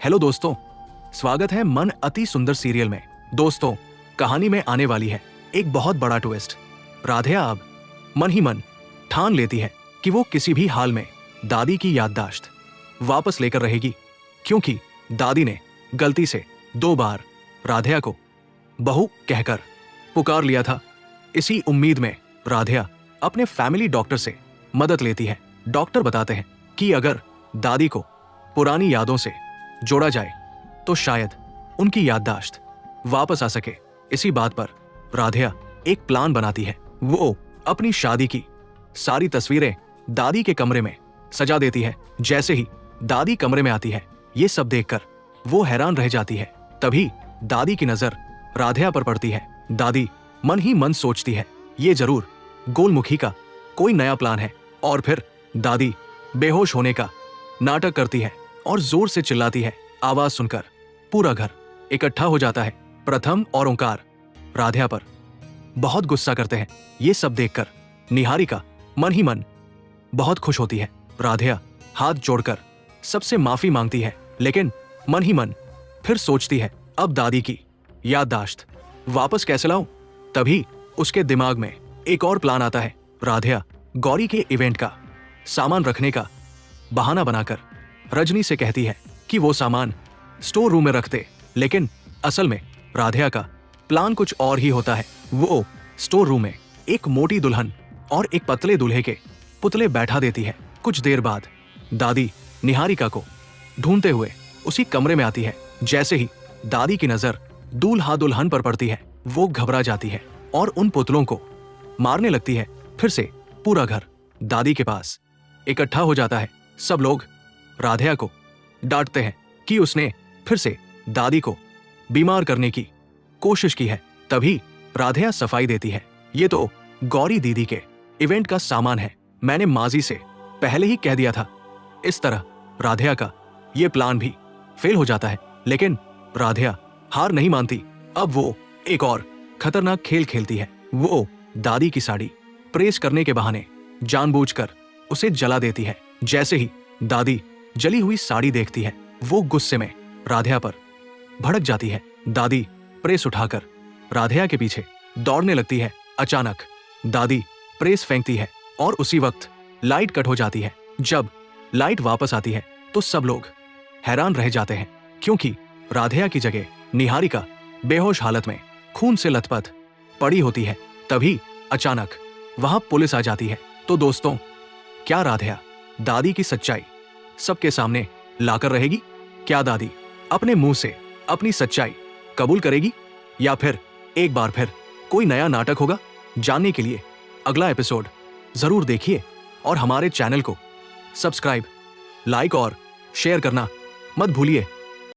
Hello दोस्तों, स्वागत है मन अति सुंदर सीरियल में। दोस्तों, कहानी में आने वाली है एक बहुत बड़ा ट्विस्ट। राधिया अब मन ही मन ठान लेती है कि वो किसी भी हाल में दादी की याददाश्त वापस लेकर रहेगी, क्योंकि दादी ने गलती से 2 बार राधिया को बहू कहकर पुकार लिया था। इसी उम्मीद में राधिया अपने फैमिली डॉक्टर से मदद लेती है। डॉक्टर बताते हैं कि अगर दादी को पुरानी यादों से जोड़ा जाए तो शायद उनकी याददाश्त वापस आ सके। इसी बात पर राधिया एक प्लान बनाती है। वो अपनी शादी की सारी तस्वीरें दादी के कमरे में सजा देती है। जैसे ही दादी कमरे में आती है, ये सब देखकर वो हैरान रह जाती है। तभी दादी की नजर राधिया पर पड़ती है। दादी मन ही मन सोचती है, ये जरूर गोलमुखी का कोई नया प्लान है। और फिर दादी बेहोश होने का नाटक करती है और जोर से चिल्लाती है। आवाज सुनकर पूरा घर इकट्ठा हो जाता है। प्रथम और ओंकार राधिया पर बहुत गुस्सा करते हैं। ये सब देखकर निहारिका मन ही मन बहुत खुश होती है। राधिया हाथ जोड़कर सबसे माफी मांगती है, लेकिन मन ही मन फिर सोचती है, अब दादी की याददाश्त वापस कैसे लाऊं? तभी उसके दिमाग में एक और प्लान आता है। राधिया गौरी के इवेंट का सामान रखने का बहाना बनाकर रजनी से कहती है कि वो सामान स्टोर रूम में रखते, लेकिन असल में राधिया का प्लान कुछ और ही होता है। वो स्टोर रूम में एक मोटी दुल्हन और एक पतले दूल्हे के पुतले बैठा देती है। कुछ देर बाद दादी निहारिका को ढूंढते हुए उसी कमरे में आती है। जैसे ही दादी की नजर दूल्हा दुल्हन पर पड़ती है, वो घबरा जाती है और उन पुतलों को मारने लगती है। फिर से पूरा घर दादी के पास इकट्ठा हो जाता है। सब लोग राधिया को डांटते हैं कि उसने फिर से दादी को बीमार करने की कोशिश की है। तभी राधिया सफाई देती है, ये तो गौरी दीदी के इवेंट का सामान है, मैंने माजी से पहले ही कह दिया था। इस तरह राधिया का ये प्लान भी फेल हो जाता है, लेकिन राधिया हार नहीं मानती। अब वो एक और खतरनाक खेल खेलती है। वो दादी की साड़ी प्रेस करने के बहाने जानबूझकर उसे जला देती है। जैसे ही दादी जली हुई साड़ी देखती है, वो गुस्से में राधिया पर भड़क जाती है। दादी प्रेस उठाकर राधिया के पीछे दौड़ने लगती है। अचानक दादी प्रेस फेंकती है और उसी वक्त लाइट कट हो जाती है। जब लाइट वापस आती है तो सब लोग हैरान रह जाते हैं, क्योंकि राधिया की जगह निहारिका बेहोश हालत में खून से लथपथ पड़ी होती है। तभी अचानक वहां पुलिस आ जाती है। तो दोस्तों, क्या राधिया दादी की सच्चाई सबके सामने लाकर रहेगी? क्या दादी अपने मुंह से अपनी सच्चाई कबूल करेगी, या फिर एक बार फिर कोई नया नाटक होगा? जानने के लिए अगला एपिसोड जरूर देखिए और हमारे चैनल को सब्सक्राइब, लाइक और शेयर करना मत भूलिए।